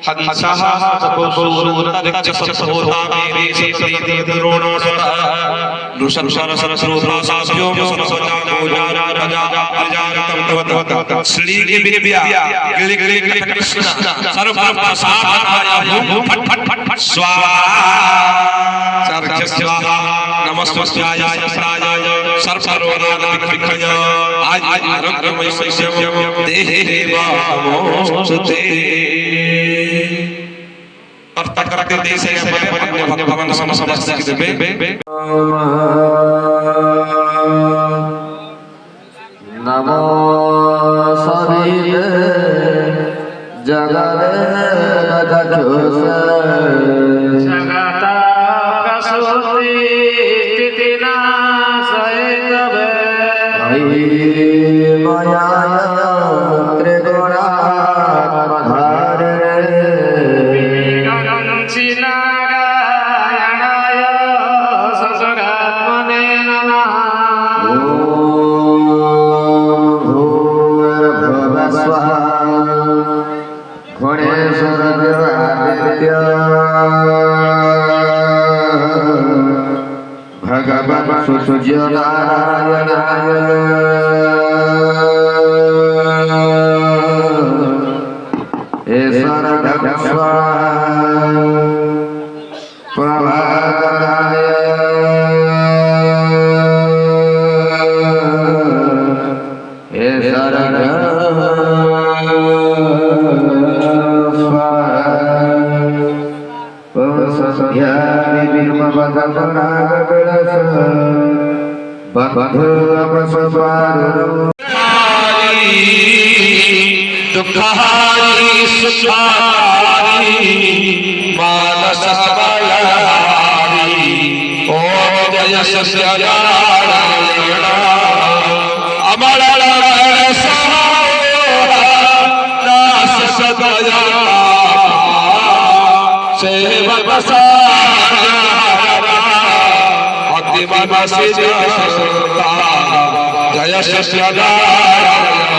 हंसः सपूर्णरिक्तसत्सोधा मेरे सप्रीतिर्द्रोणोषः नृशंसरसरस्रोधासास्यो सरस्वजानोजानरजारजारतं तवतवत श्रीगिरिव्या गिलिगिलिकृष्ण सर्वप्रसादाय हुं फट फट फट फट स्वाहा सर्वस्वाहा नमस्वाय यस्राय सर्वरोगादिविखय आज आरोग्यमय सस्यम देहे वामोस्तुते और तकरते देशे अपने भगवान समस्त देवे नमो सविते जगते रजोसे जगता प्रसूति स्थितिनाशयितवे मया नारायणाय ससुरात्मने नमः। भूर्भुवस्वः गुणेश्वरदेवादित्य भगवन् सूर्यनारायणाय दुःखहारी सुखारी मानस बलहारी ओम जय सस्यनारायण अमर नास सदया सेवक अति मनसी जय सस्यनारायण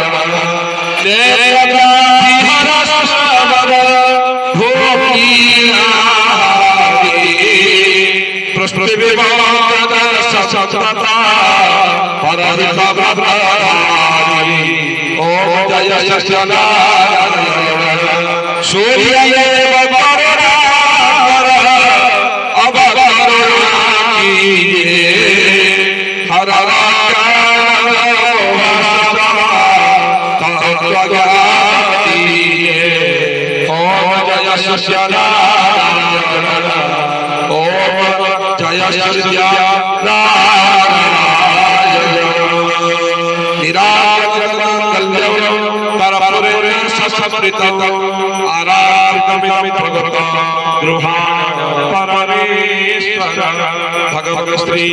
भगवन् श्री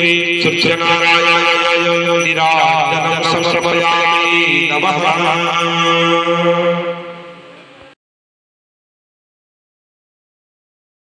सूर्यनारायणाय निराजनं समर्पयामि नमः।